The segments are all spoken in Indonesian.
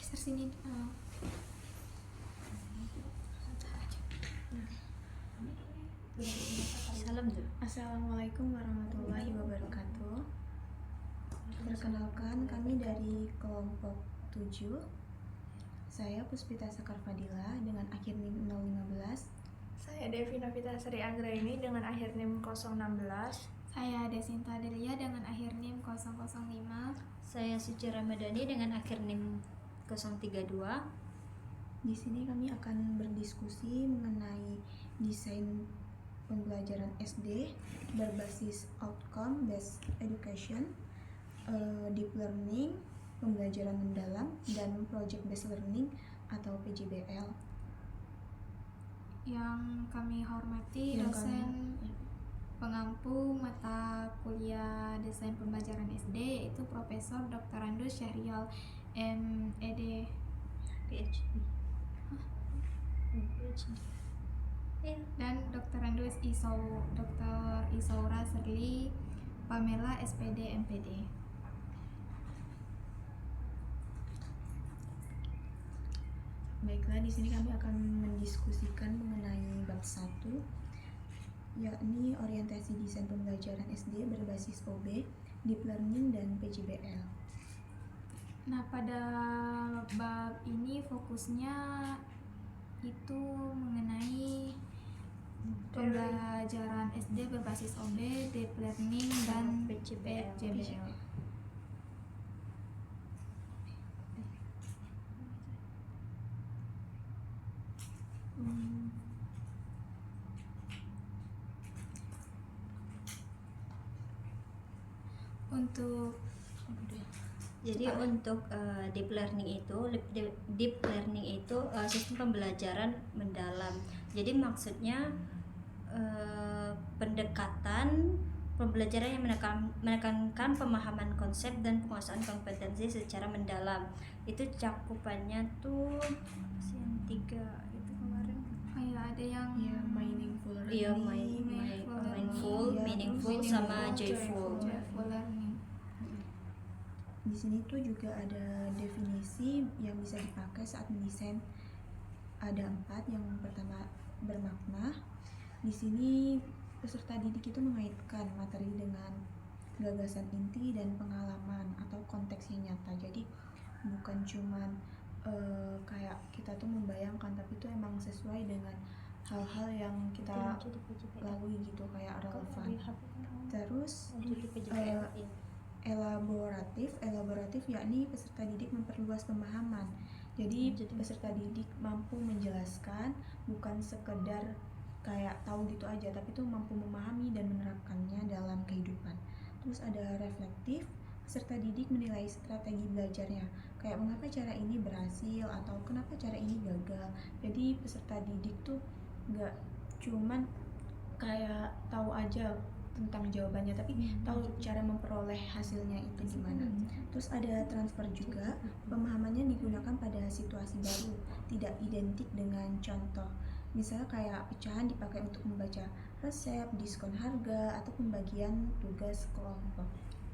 geser sini. Salam dulu. Assalamualaikum warahmatullahi wabarakatuh. Perkenalkan, kami dari kelompok 7. Saya Puspita Sekar Fadila dengan akhir NIM 015. Saya Devi Novita Sri Anggraini dengan akhir NIM 016. Saya Desinta Delia dengan akhir NIM 005. Saya Suci Ramadhani dengan akhir NIM 032. Di sini kami akan berdiskusi mengenai desain pembelajaran SD berbasis outcome based education, deep learning, pembelajaran mendalam, dan project based learning atau PJBL. Yang kami hormati dosen pengampu mata kuliah desain pembelajaran SD yaitu Profesor Dr. Andus Syahrial M.Ed. PhD. dan Dr. Andus Dr. Isaura Serli Pamela SPD MPD. Baiklah, di sini kami akan mendiskusikan mengenai bab 1, yakni orientasi desain pembelajaran SD berbasis OB, deep learning, dan PJBL. Nah, pada bab ini fokusnya itu mengenai pembelajaran SD berbasis OB, deep learning, dan PJBL. Untuk deep learning itu sistem pembelajaran mendalam. Jadi maksudnya pendekatan pembelajaran yang menekankan pemahaman konsep dan penguasaan kompetensi secara mendalam. Itu cakupannya tuh yang 3 itu kemarin. Ada yang Meaningful learning. Iya, meaningful sama joyful learning. Di sini tuh juga ada definisi yang bisa dipakai saat mendesain. Ada 4. Yang pertama, bermakna. Di sini peserta didik itu mengaitkan materi dengan gagasan inti dan pengalaman atau konteks yang nyata. Jadi bukan cuman kayak kita tuh membayangkan, tapi itu emang sesuai dengan hal-hal yang kita lalui gitu, kayak relevan. Terus elaboratif yakni peserta didik memperluas pemahaman. Jadi peserta didik mampu menjelaskan, bukan sekedar kayak tahu gitu aja, tapi tuh mampu memahami dan menerapkannya dalam kehidupan. Terus ada reflektif, peserta didik menilai strategi belajarnya, kayak mengapa cara ini berhasil atau kenapa cara ini gagal. Jadi peserta didik tuh gak cuman kayak tahu aja tentang jawabannya, tapi tahu cara memperoleh hasilnya itu gimana. Terus ada transfer juga, pemahamannya digunakan pada situasi baru, tidak identik dengan contoh. Misalnya kayak pecahan dipakai untuk membaca resep, diskon harga, atau pembagian tugas kelompok.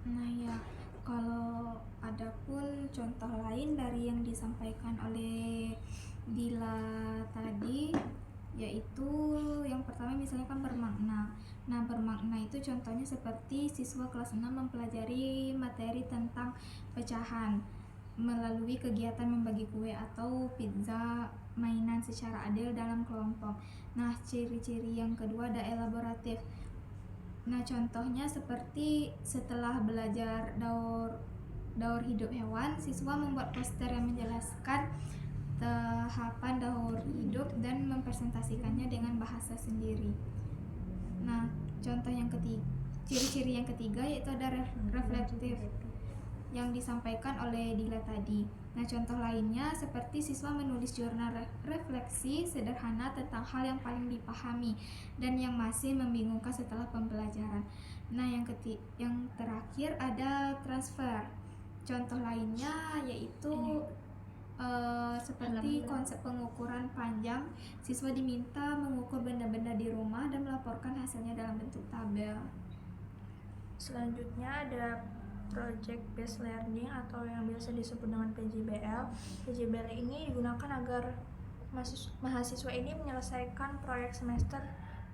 Nah ya, kalau ada pun contoh lain dari yang disampaikan oleh Dila tadi, yaitu yang pertama misalnya kan bermakna. Nah, bermakna itu contohnya seperti siswa kelas 6 mempelajari materi tentang pecahan melalui kegiatan membagi kue atau pizza mainan secara adil dalam kelompok. Nah, ciri-ciri yang kedua ada elaboratif. Nah, contohnya seperti setelah belajar daur hidup hewan, siswa membuat poster yang menjelaskan tahapan daur hidup dan mempresentasikannya dengan bahasa sendiri. Nah, contoh yang ketiga, ciri-ciri yang ketiga yaitu ada reflektif yang disampaikan oleh Dila tadi. Nah, contoh lainnya seperti siswa menulis jurnal refleksi sederhana tentang hal yang paling dipahami dan yang masih membingungkan setelah pembelajaran. Nah, yang terakhir ada transfer. Contoh lainnya yaitu seperti konsep pengukuran panjang, siswa diminta mengukur benda-benda di rumah dan melaporkan hasilnya dalam bentuk tabel. Selanjutnya ada Project Based Learning atau yang biasa disebut dengan PJBL. PJBL ini digunakan agar mahasiswa ini menyelesaikan proyek semester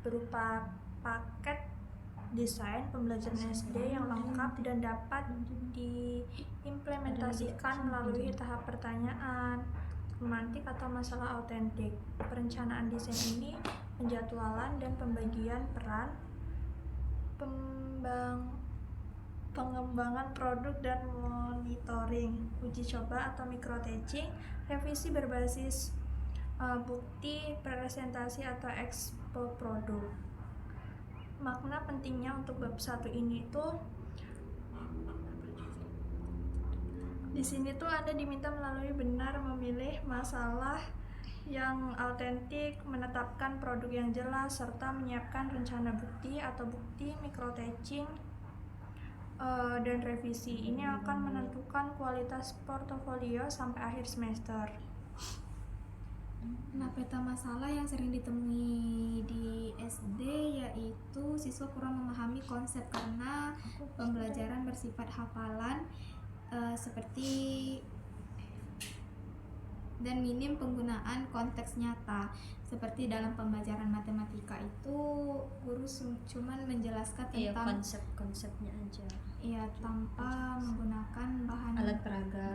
berupa paket desain pembelajaran SD yang lengkap dan dapat diimplementasikan melalui tahap pertanyaan, semantik atau masalah autentik. Perencanaan desain ini, penjadwalan dan pembagian peran, pengembangan produk dan monitoring, uji coba atau micro teaching, revisi berbasis bukti, presentasi atau ekspo produk. Makna pentingnya untuk bab 1 ini tuh di sini tuh Anda diminta melalui benar memilih masalah yang autentik, menetapkan produk yang jelas, serta menyiapkan rencana bukti atau bukti micro teaching dan revisi. Ini akan menentukan kualitas portofolio sampai akhir semester. Nah, peta masalah yang sering ditemui di SD yaitu siswa kurang memahami konsep karena pembelajaran bersifat hafalan seperti dan minim penggunaan konteks nyata. Seperti dalam pembelajaran matematika itu guru cuman menjelaskan Iya, tentang konsep-konsepnya aja. iya tanpa menggunakan bahan Alat peraga.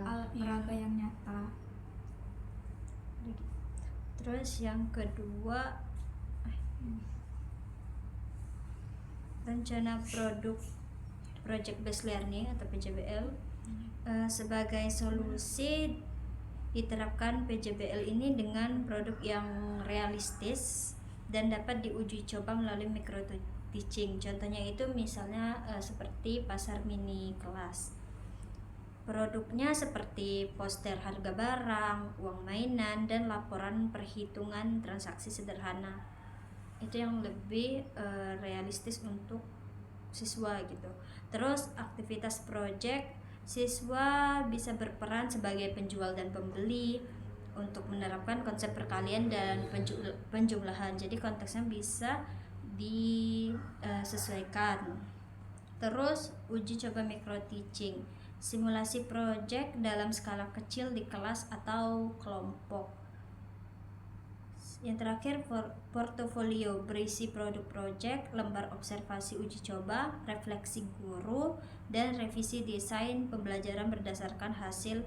yang nyata. Terus yang kedua, rencana project based learning atau PJBL. Sebagai solusi diterapkan PJBL ini dengan produk yang realistis dan dapat diuji coba melalui micro teaching. Contohnya itu misalnya seperti pasar mini kelas. Produknya seperti poster harga barang, uang mainan, dan laporan perhitungan transaksi sederhana. Itu yang lebih realistis untuk siswa gitu. Terus aktivitas project, siswa bisa berperan sebagai penjual dan pembeli untuk menerapkan konsep perkalian dan penjumlahan. Jadi konteksnya bisa disesuaikan. Terus uji coba micro teaching, simulasi project dalam skala kecil di kelas atau kelompok. Yang terakhir portofolio berisi produk project, lembar observasi uji coba, refleksi guru, dan revisi desain pembelajaran berdasarkan hasil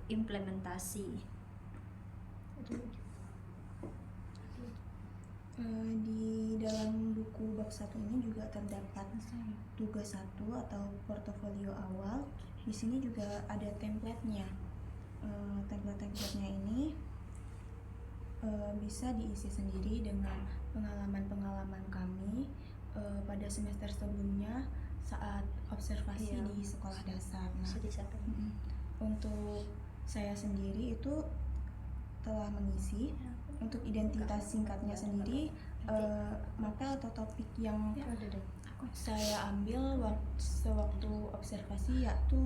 implementasi. Di dalam buku bab 1 ini juga terdapat tugas 1 atau portofolio awal. Di sini juga ada template-nya. Template-nya ini bisa diisi sendiri dengan pengalaman-pengalaman kami pada semester sebelumnya saat observasi di sekolah dasar. Nah, untuk saya sendiri itu telah mengisi. Untuk identitas singkatnya sendiri, mapel atau topik yang saya ambil sewaktu observasi yaitu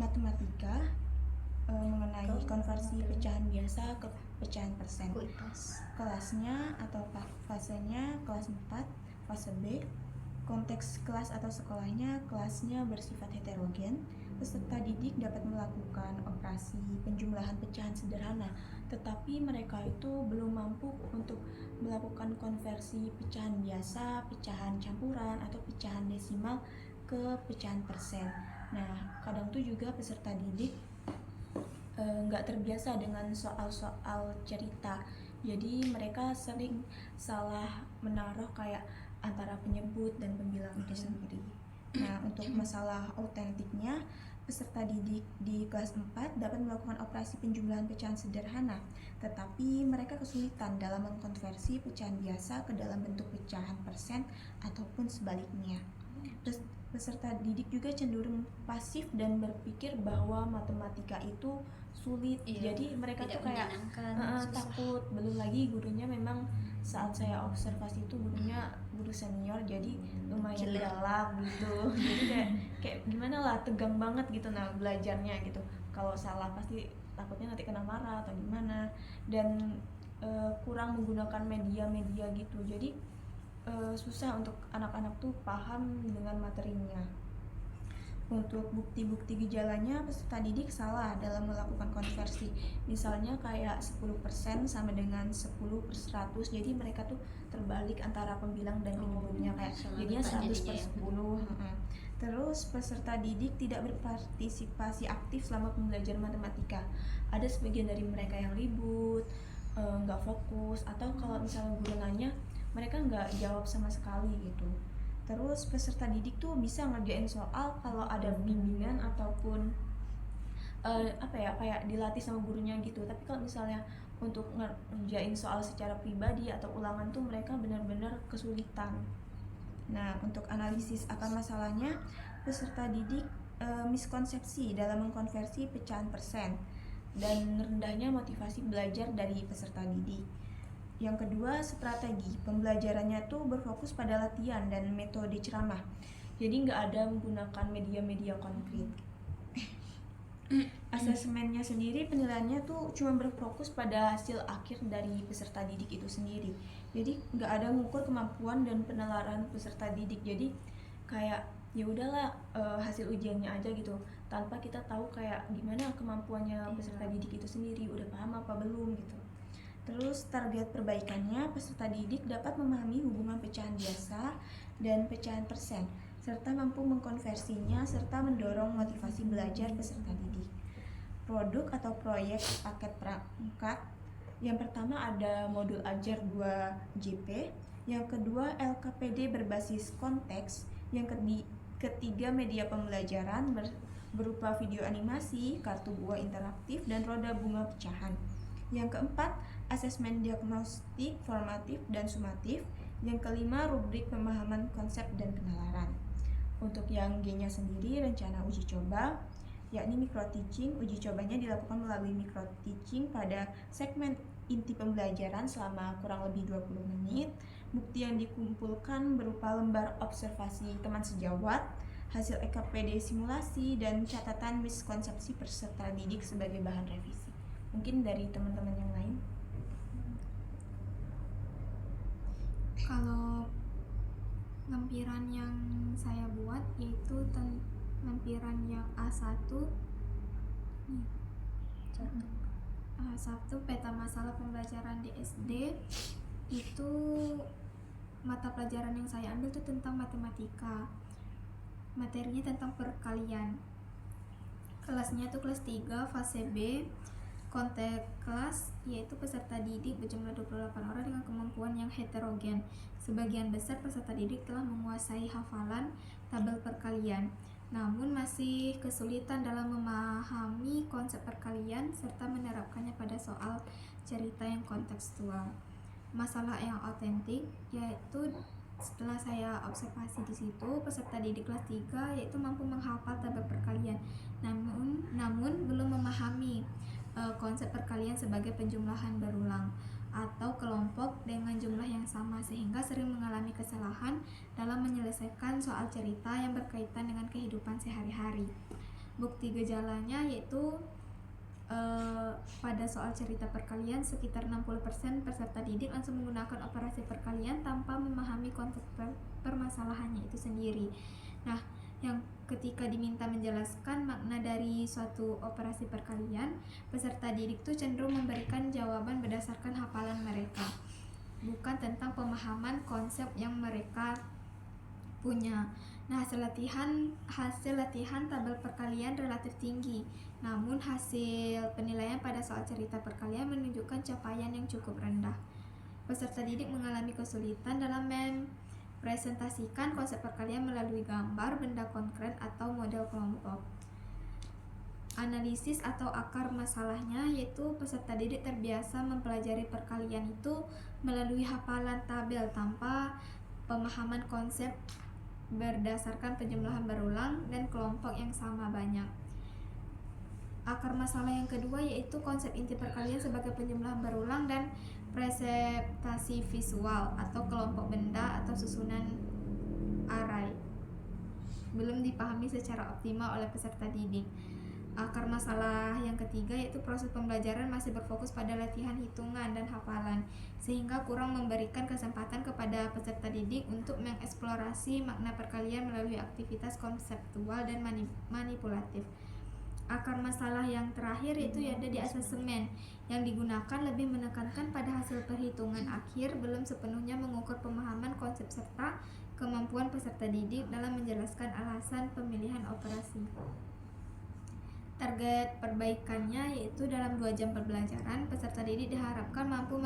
matematika, mengenai konversi pecahan biasa ke pecahan persen. Kelasnya atau fasenya kelas 4, fase B. Konteks kelas atau sekolahnya, kelasnya bersifat heterogen. Peserta didik dapat melakukan operasi penjumlahan pecahan sederhana, tetapi mereka itu belum mampu untuk melakukan konversi pecahan biasa, pecahan campuran, atau pecahan desimal ke pecahan persen. Nah, kadang tuh juga peserta didik nggak terbiasa dengan soal-soal cerita, jadi mereka sering salah menaruh kayak antara penyebut dan pembilang itu sendiri. Nah, untuk masalah autentiknya, peserta didik di kelas 4 dapat melakukan operasi penjumlahan pecahan sederhana, tetapi mereka kesulitan dalam mengkonversi pecahan biasa ke dalam bentuk pecahan persen ataupun sebaliknya. Terus peserta didik juga cenderung pasif dan berpikir bahwa matematika itu sulit. Jadi mereka tuh kayak takut. Belum lagi gurunya memang saat saya observasi itu gurunya guru senior, jadi lumayan galak gitu. Jadi kayak gimana lah, tegang banget gitu nah belajarnya gitu. Kalau salah pasti takutnya nanti kena marah atau gimana, dan kurang menggunakan media-media gitu. Jadi susah untuk anak-anak tuh paham dengan materinya. Untuk bukti-bukti gejalanya, peserta didik salah dalam melakukan konversi. Misalnya kayak 10% sama dengan 10/100. Jadi mereka tuh terbalik antara pembilang dan penyebutnya, kayak salah jadinya letak 100 per jadinya ya. 10. Terus peserta didik tidak berpartisipasi aktif selama pembelajaran matematika. Ada sebagian dari mereka yang ribut, nggak fokus, atau kalau misalnya guru nanya mereka nggak jawab sama sekali gitu. Terus peserta didik tuh bisa ngerjain soal kalau ada bimbingan ataupun kayak dilatih sama gurunya gitu. Tapi kalau misalnya untuk ngerjain soal secara pribadi atau ulangan tuh mereka benar-benar kesulitan. Nah, untuk analisis akar masalahnya, peserta didik miskonsepsi dalam mengkonversi pecahan persen dan rendahnya motivasi belajar dari peserta didik. Yang kedua, strategi pembelajarannya tuh berfokus pada latihan dan metode ceramah. Jadi nggak ada menggunakan media-media konkret. Asesmennya sendiri, penilaiannya tuh cuma berfokus pada hasil akhir dari peserta didik itu sendiri. Jadi nggak ada mengukur kemampuan dan penalaran peserta didik. Jadi kayak ya udahlah hasil ujiannya aja gitu, tanpa kita tahu kayak gimana kemampuannya peserta didik itu sendiri, udah paham apa belum gitu. Terus target perbaikannya, peserta didik dapat memahami hubungan pecahan biasa dan pecahan persen, serta mampu mengkonversinya serta mendorong motivasi belajar peserta didik. Produk atau proyek paket perangkat, yang pertama ada modul ajar 2JP, yang kedua LKPD berbasis konteks, yang ketiga media pembelajaran berupa video animasi, kartu buah interaktif, dan roda bunga pecahan. Yang keempat, asesmen diagnostik, formatif, dan sumatif. Yang kelima, rubrik pemahaman konsep dan penalaran. Untuk yang G-nya sendiri, rencana uji coba, yakni micro teaching. Uji cobanya dilakukan melalui micro teaching pada segmen inti pembelajaran selama kurang lebih 20 menit. Bukti yang dikumpulkan berupa lembar observasi teman sejawat, hasil EKPD simulasi, dan catatan miskonsepsi peserta didik sebagai bahan revisi. Mungkin dari teman-teman yang lain. Kalau lampiran yang saya buat yaitu lampiran yang A1 nih. A1 peta masalah pembelajaran di SD. Itu mata pelajaran yang saya ambil itu tentang matematika. Materinya tentang perkalian. Kelasnya tuh kelas 3 fase B. Konteks kelas yaitu peserta didik berjumlah 28 orang dengan kemampuan yang heterogen. Sebagian besar peserta didik telah menguasai hafalan tabel perkalian, namun masih kesulitan dalam memahami konsep perkalian serta menerapkannya pada soal cerita yang kontekstual. Masalah yang autentik yaitu setelah saya observasi di situ, peserta didik kelas 3 yaitu mampu menghafal tabel perkalian, namun belum memahami konsep perkalian sebagai penjumlahan berulang atau kelompok dengan jumlah yang sama, sehingga sering mengalami kesalahan dalam menyelesaikan soal cerita yang berkaitan dengan kehidupan sehari-hari. Bukti gejalanya yaitu pada soal cerita perkalian sekitar 60% peserta didik langsung menggunakan operasi perkalian tanpa memahami konteks permasalahannya itu sendiri. Nah, yang ketika diminta menjelaskan makna dari suatu operasi perkalian, peserta didik tuh cenderung memberikan jawaban berdasarkan hafalan mereka, bukan tentang pemahaman konsep yang mereka punya. Nah, hasil latihan tabel perkalian relatif tinggi, namun hasil penilaian pada soal cerita perkalian menunjukkan capaian yang cukup rendah. Peserta didik mengalami kesulitan dalam presentasikan konsep perkalian melalui gambar, benda konkret, atau model kelompok. Analisis atau akar masalahnya yaitu peserta didik terbiasa mempelajari perkalian itu melalui hafalan tabel tanpa pemahaman konsep berdasarkan penjumlahan berulang dan kelompok yang sama banyak. Akar masalah yang kedua yaitu konsep inti perkalian sebagai penjumlahan berulang dan presentasi visual atau kelompok benda atau susunan array belum dipahami secara optimal oleh peserta didik. Akar masalah yang ketiga yaitu proses pembelajaran masih berfokus pada latihan hitungan dan hafalan, sehingga kurang memberikan kesempatan kepada peserta didik untuk mengeksplorasi makna perkalian melalui aktivitas konseptual dan manipulatif. Akar masalah yang terakhir yaitu ada di asesemen, yang digunakan lebih menekankan pada hasil perhitungan akhir, belum sepenuhnya mengukur pemahaman konsep serta kemampuan peserta didik dalam menjelaskan alasan pemilihan operasi. Target perbaikannya yaitu dalam 2 jam pembelajaran, peserta didik diharapkan mampu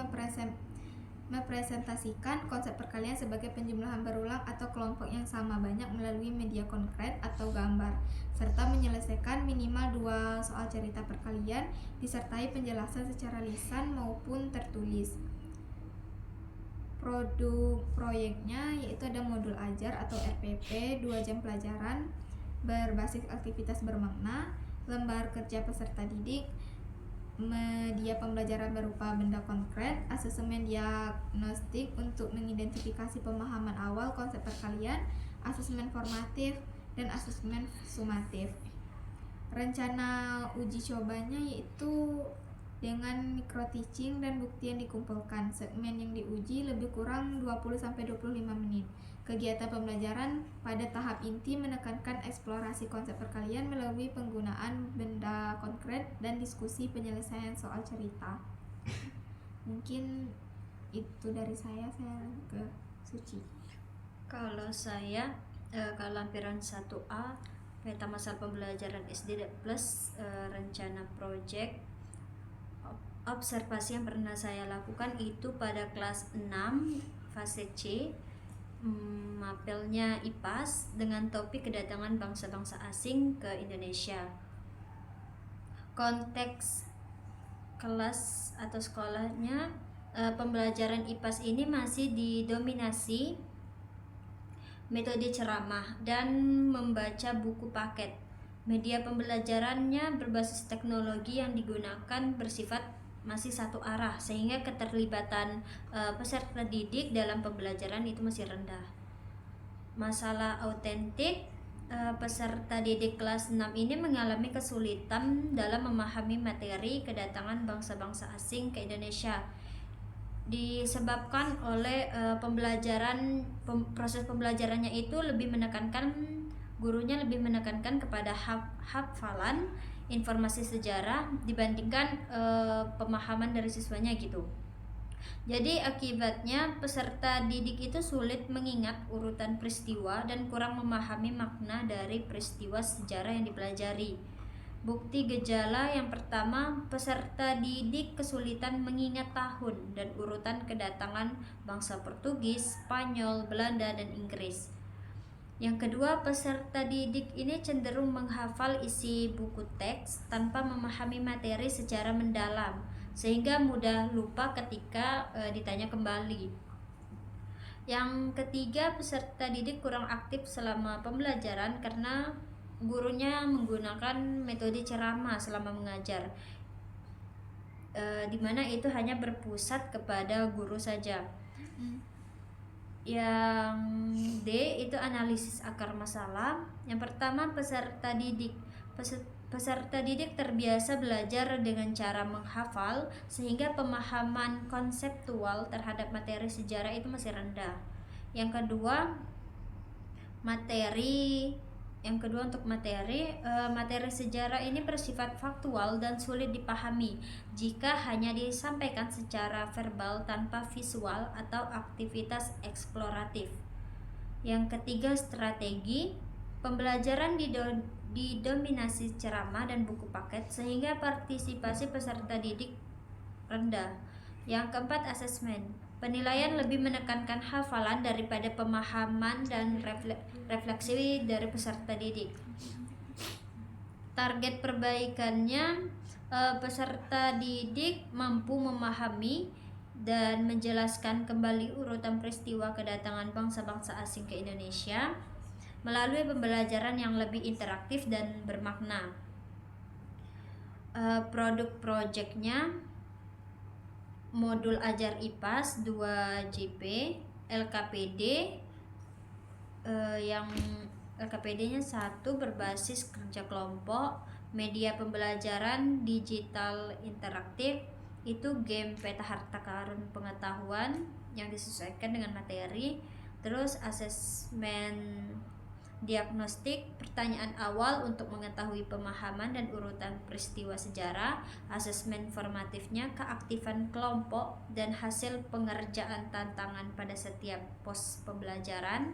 mempresentasikan konsep perkalian sebagai penjumlahan berulang atau kelompok yang sama banyak melalui media konkret atau gambar, serta menyelesaikan minimal 2 soal cerita perkalian disertai penjelasan secara lisan maupun tertulis. Produk proyeknya yaitu ada modul ajar atau RPP, 2 jam pelajaran berbasis aktivitas bermakna, lembar kerja peserta didik, media pembelajaran berupa benda konkret, asesemen diagnostik untuk mengidentifikasi pemahaman awal konsep perkalian, asesemen formatif, dan asesemen sumatif. Rencana uji cobanya yaitu dengan micro teaching dan bukti yang dikumpulkan. Segmen yang diuji lebih kurang 20-25 menit. Kegiatan pembelajaran pada tahap inti menekankan eksplorasi konsep perkalian melalui penggunaan benda konkret dan diskusi penyelesaian soal cerita. Mungkin itu dari saya ke Suci. Kalau saya kalau lampiran 1A peta masalah pembelajaran SD plus rencana project observasi yang pernah saya lakukan itu pada kelas 6 fase C, mapelnya IPAS dengan topik kedatangan bangsa-bangsa asing ke Indonesia. Konteks kelas atau sekolahnya pembelajaran IPAS ini masih didominasi metode ceramah dan membaca buku paket. Media pembelajarannya berbasis teknologi yang digunakan bersifat masih satu arah, sehingga keterlibatan peserta didik dalam pembelajaran itu masih rendah. Masalah autentik, peserta didik kelas 6 ini mengalami kesulitan dalam memahami materi kedatangan bangsa-bangsa asing ke Indonesia, disebabkan oleh proses pembelajarannya itu gurunya lebih menekankan kepada hafalan informasi sejarah dibandingkan pemahaman dari siswanya gitu. Jadi akibatnya peserta didik itu sulit mengingat urutan peristiwa dan kurang memahami makna dari peristiwa sejarah yang dipelajari. Bukti gejala yang pertama, peserta didik kesulitan mengingat tahun dan urutan kedatangan bangsa Portugis, Spanyol, Belanda, dan Inggris. Yang kedua, peserta didik ini cenderung menghafal isi buku teks tanpa memahami materi secara mendalam, sehingga mudah lupa ketika ditanya kembali. Yang ketiga, peserta didik kurang aktif selama pembelajaran karena gurunya menggunakan metode ceramah selama mengajar, di mana itu hanya berpusat kepada guru saja. Yang D itu analisis akar masalah. Yang pertama, peserta didik terbiasa belajar dengan cara menghafal sehingga pemahaman konseptual terhadap materi sejarah itu masih rendah. Yang kedua untuk materi sejarah ini bersifat faktual dan sulit dipahami jika hanya disampaikan secara verbal tanpa visual atau aktivitas eksploratif. Yang ketiga, strategi. Pembelajaran didominasi ceramah dan buku paket sehingga partisipasi peserta didik rendah. Yang keempat, asesmen. Penilaian lebih menekankan hafalan daripada pemahaman dan refleksi dari peserta didik. Target perbaikannya, peserta didik mampu memahami dan menjelaskan kembali urutan peristiwa kedatangan bangsa-bangsa asing ke Indonesia melalui pembelajaran yang lebih interaktif dan bermakna. Produk projectnya, modul ajar IPAS 2 JP, LKPD, yang LKPD-nya 1 berbasis kerja kelompok, Media pembelajaran digital interaktif itu game peta harta karun pengetahuan yang disesuaikan dengan materi. Terus asesmen diagnostik, pertanyaan awal untuk mengetahui pemahaman dan urutan peristiwa sejarah. Asesmen formatifnya, keaktifan kelompok dan hasil pengerjaan tantangan pada setiap pos pembelajaran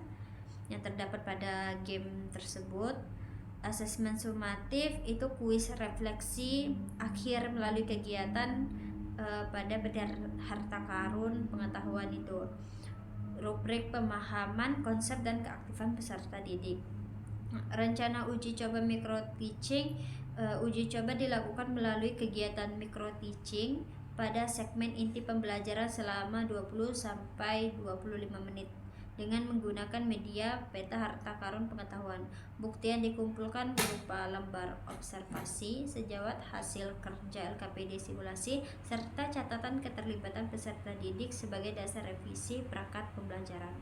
yang terdapat pada game tersebut. Asesmen sumatif itu kuis refleksi akhir melalui kegiatan pada beda harta karun pengetahuan itu. Rubrik pemahaman, konsep dan keaktifan peserta didik. Rencana uji coba micro teaching, uji coba dilakukan melalui kegiatan micro teaching pada segmen inti pembelajaran selama 20 sampai 25 menit dengan menggunakan media peta harta karun pengetahuan. Bukti yang dikumpulkan berupa lembar observasi, sejawat hasil kerja LKPD simulasi, serta catatan keterlibatan peserta didik sebagai dasar revisi perangkat pembelajaran.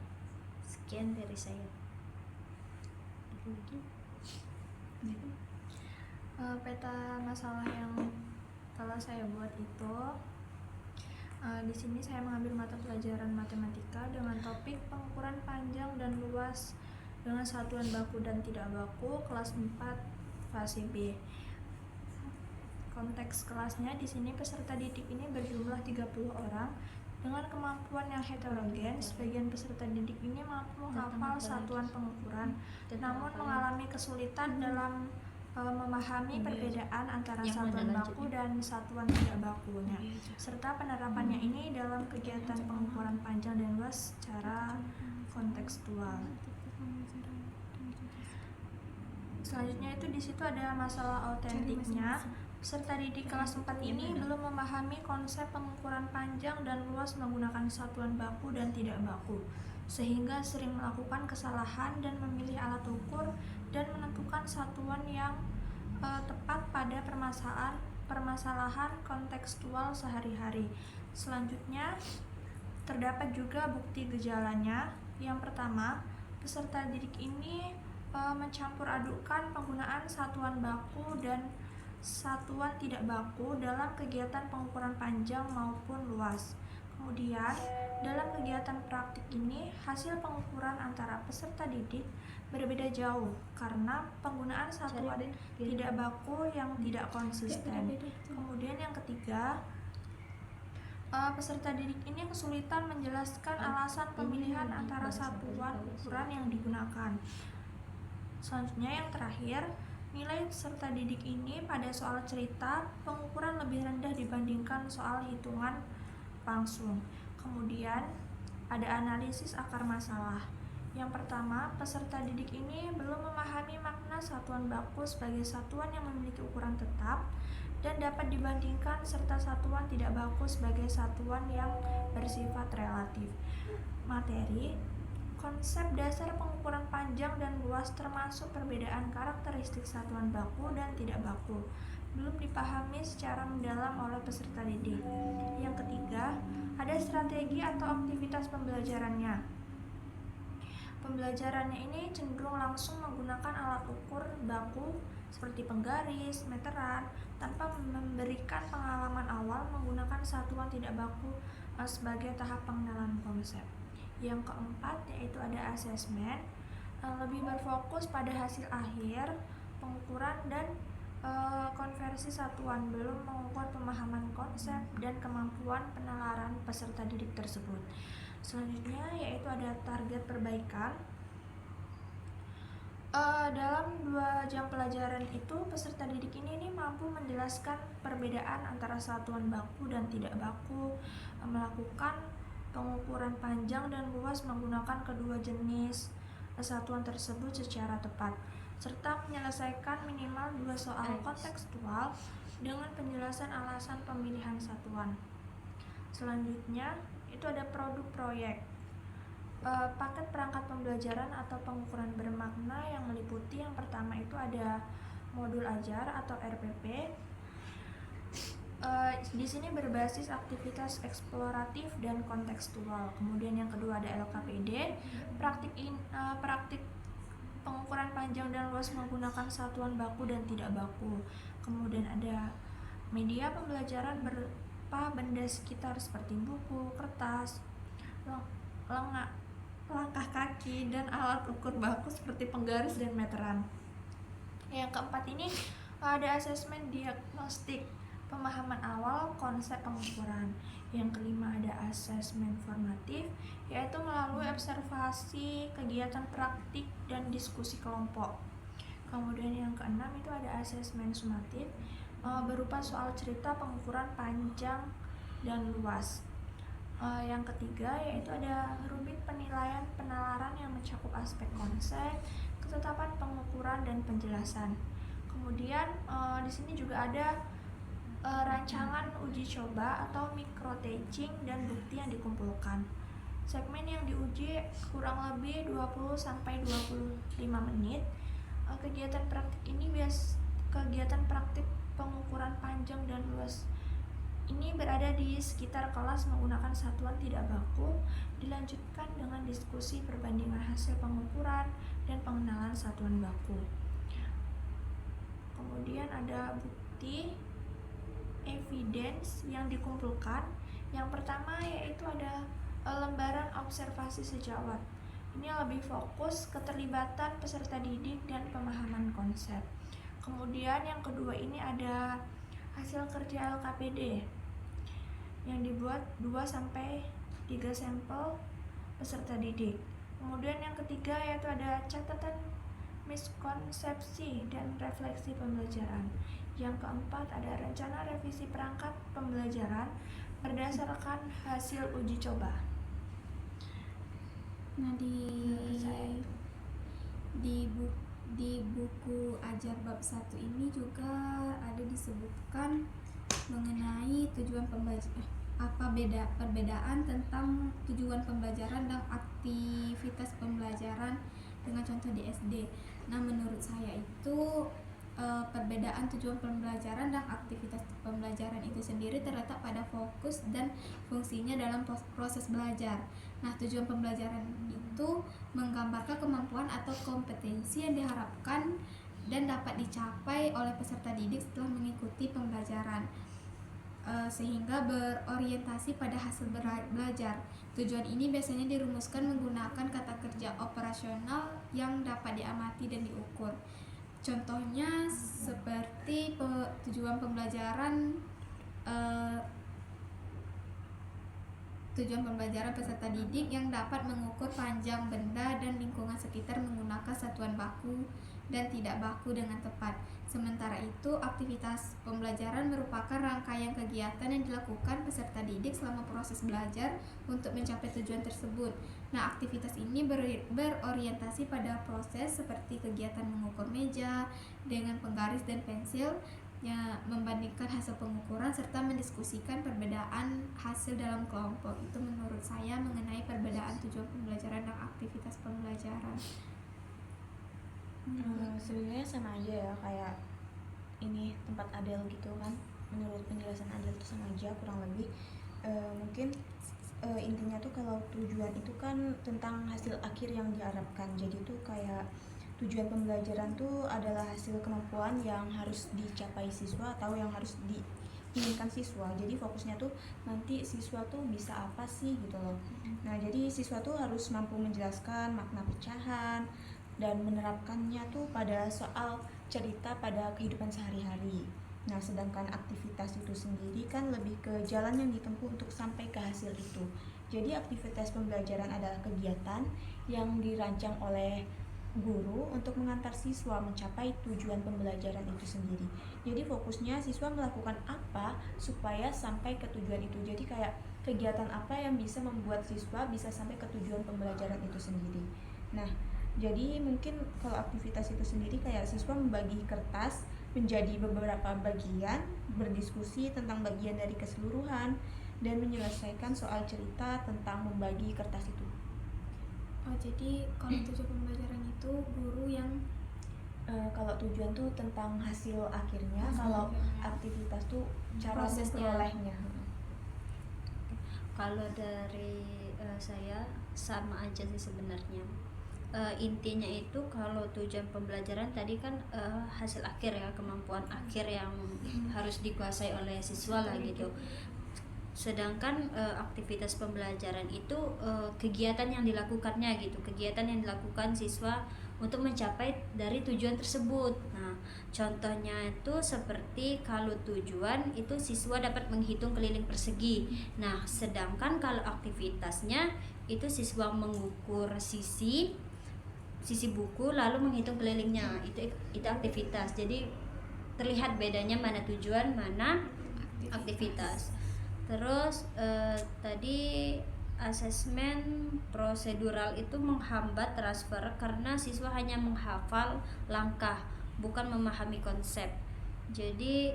Sekian dari saya. Peta masalah yang telah saya buat itu, di sini saya mengambil mata pelajaran matematika dengan topik pengukuran panjang dan luas dengan satuan baku dan tidak baku kelas 4 fase B. Konteks kelasnya di sini peserta didik ini berjumlah 30 orang dengan kemampuan yang heterogen. Sebagian peserta didik ini mampu menghafal satuan pengukuran, namun mengalami kesulitan dalam memahami perbedaan antara satuan baku dan satuan tidak bakunya, serta penerapannya ini dalam kegiatan pengukuran panjang dan luas secara kontekstual. Selanjutnya itu di situ ada masalah autentiknya. Peserta didik kelas 4 ini belum memahami konsep pengukuran panjang dan luas menggunakan satuan baku dan tidak baku, sehingga sering melakukan kesalahan dan memilih alat ukur dan menentukan satuan yang tepat pada permasalahan kontekstual sehari-hari. Selanjutnya terdapat juga bukti gejalanya. Yang pertama, peserta didik ini mencampur adukan penggunaan satuan baku dan satuan tidak baku dalam kegiatan pengukuran panjang maupun luas. Kemudian, dalam kegiatan praktik ini, hasil pengukuran antara peserta didik berbeda jauh karena penggunaan satuan tidak baku yang tidak konsisten. Kemudian yang ketiga, peserta didik ini kesulitan menjelaskan alasan pemilihan antara satuan ukuran yang digunakan. Selanjutnya yang terakhir, nilai peserta didik ini pada soal cerita pengukuran lebih rendah dibandingkan soal hitungan langsung. Kemudian ada analisis akar masalah. Yang pertama, peserta didik ini belum memahami makna satuan baku sebagai satuan yang memiliki ukuran tetap dan dapat dibandingkan serta satuan tidak baku sebagai satuan yang bersifat relatif. Materi, konsep dasar pengukuran panjang dan luas termasuk perbedaan karakteristik satuan baku dan tidak baku belum dipahami secara mendalam oleh peserta didik. Yang ketiga, ada strategi atau aktivitas pembelajarannya. Pembelajarannya ini cenderung langsung menggunakan alat ukur baku seperti penggaris, meteran, tanpa memberikan pengalaman awal menggunakan satuan tidak baku sebagai tahap pengenalan konsep. Yang keempat yaitu ada asesmen, lebih berfokus pada hasil akhir pengukuran dan konversi satuan, belum mengukur pemahaman konsep dan kemampuan penalaran peserta didik tersebut. Selanjutnya yaitu ada target perbaikan. Dalam 2 jam pelajaran itu peserta didik ini mampu menjelaskan perbedaan antara satuan baku dan tidak baku, melakukan pengukuran panjang dan luas menggunakan kedua jenis satuan tersebut secara tepat, serta menyelesaikan minimal 2 soal kontekstual dengan penjelasan alasan pemilihan satuan. Selanjutnya itu ada produk proyek. Paket perangkat pembelajaran atau pengukuran bermakna yang meliputi yang pertama itu ada modul ajar atau RPP. Di sini berbasis aktivitas eksploratif dan kontekstual. Kemudian yang kedua ada LKPD, praktik pengukuran panjang dan luas menggunakan satuan baku dan tidak baku. Kemudian ada media pembelajaran berupa benda sekitar seperti buku, kertas, langkah kaki, dan alat ukur baku seperti penggaris dan meteran. Yang keempat ini ada asesmen diagnostik, pemahaman awal konsep pengukuran. Yang kelima ada asesmen formatif, yaitu melalui observasi, kegiatan praktik, dan diskusi kelompok. Kemudian yang keenam itu ada asesmen sumatif, berupa soal cerita pengukuran panjang dan luas. Yang ketiga yaitu ada rubrik penilaian penalaran yang mencakup aspek konsep, ketetapan pengukuran, dan penjelasan. Kemudian di sini juga ada rancangan uji coba atau micro teaching dan bukti yang dikumpulkan. Segmen yang diuji kurang lebih 20-25 menit. Kegiatan praktik ini kegiatan praktik pengukuran panjang dan luas ini berada di sekitar kelas menggunakan satuan tidak baku, dilanjutkan dengan diskusi perbandingan hasil pengukuran dan pengenalan satuan baku. Kemudian ada bukti evidence yang dikumpulkan. Yang pertama yaitu ada lembaran observasi sejawat. Ini lebih fokus keterlibatan peserta didik dan pemahaman konsep. Kemudian yang kedua ini ada hasil kerja LKPD yang dibuat 2-3 sampel peserta didik. Kemudian yang ketiga yaitu ada catatan miskonsepsi dan refleksi pembelajaran. Yang keempat ada rencana revisi perangkat pembelajaran berdasarkan hasil uji coba. Nah, di buku ajar bab 1 ini juga ada disebutkan mengenai tujuan perbedaan tentang tujuan pembelajaran dan aktivitas pembelajaran dengan contoh di SD. Nah, menurut saya itu perbedaan tujuan pembelajaran dan aktivitas pembelajaran itu sendiri terletak pada fokus dan fungsinya dalam proses belajar. Nah, tujuan pembelajaran itu menggambarkan kemampuan atau kompetensi yang diharapkan dan dapat dicapai oleh peserta didik setelah mengikuti pembelajaran, sehingga berorientasi pada hasil belajar. Tujuan ini biasanya dirumuskan menggunakan kata kerja operasional yang dapat diamati dan diukur. Contohnya seperti tujuan pembelajaran peserta didik yang dapat mengukur panjang benda dan lingkungan sekitar menggunakan satuan baku dan tidak baku dengan tepat. Sementara itu, aktivitas pembelajaran merupakan rangkaian kegiatan yang dilakukan peserta didik selama proses belajar untuk mencapai tujuan tersebut. Nah, aktivitas ini berorientasi pada proses seperti kegiatan mengukur meja dengan penggaris dan pensil, membandingkan hasil pengukuran serta mendiskusikan perbedaan hasil dalam kelompok. Itu menurut saya mengenai perbedaan tujuan pembelajaran dan aktivitas pembelajaran. Sebenarnya sama aja ya, kayak ini tempat Adel gitu kan. Menurut penjelasan Adel itu sama aja kurang lebih. Mungkin intinya tuh kalau tujuan itu kan tentang hasil akhir yang diharapkan. Jadi tuh kayak tujuan pembelajaran tuh adalah hasil kemampuan yang harus dicapai siswa atau yang harus diinginkan siswa. Jadi fokusnya tuh nanti siswa tuh bisa apa sih gitu loh. Nah, jadi siswa tuh harus mampu menjelaskan makna pecahan dan menerapkannya tuh pada soal cerita pada kehidupan sehari-hari. Nah, sedangkan aktivitas itu sendiri kan lebih ke jalan yang ditempuh untuk sampai ke hasil itu. Jadi aktivitas pembelajaran adalah kegiatan yang dirancang oleh guru untuk mengantar siswa mencapai tujuan pembelajaran itu sendiri. Jadi fokusnya siswa melakukan apa supaya sampai ke tujuan itu. Jadi kayak kegiatan apa yang bisa membuat siswa bisa sampai ke tujuan pembelajaran itu sendiri. Nah, jadi mungkin kalau aktivitas itu sendiri kayak siswa membagi kertas menjadi beberapa bagian, berdiskusi tentang bagian dari keseluruhan, dan menyelesaikan soal cerita tentang membagi kertas itu. Oh, jadi kalau tujuan pembelajaran itu guru yang kalau tujuan tuh tentang hasil akhirnya, kalau aktivitas tuh cara Prosesnya. memperolehnya. Kalau dari saya sama aja sih sebenarnya. intinya itu kalau tujuan pembelajaran tadi kan hasil akhir ya, kemampuan akhir yang harus dikuasai oleh siswa lah gitu. Sedangkan aktivitas pembelajaran itu kegiatan yang dilakukannya gitu, kegiatan yang dilakukan siswa untuk mencapai dari tujuan tersebut. Nah, contohnya itu seperti kalau tujuan itu siswa dapat menghitung keliling persegi. Nah, sedangkan kalau aktivitasnya itu siswa mengukur sisi buku lalu menghitung kelilingnya. Itu aktivitas. Jadi terlihat bedanya mana tujuan, mana aktivitas. Terus tadi asesmen prosedural itu menghambat transfer karena siswa hanya menghafal langkah, bukan memahami konsep. Jadi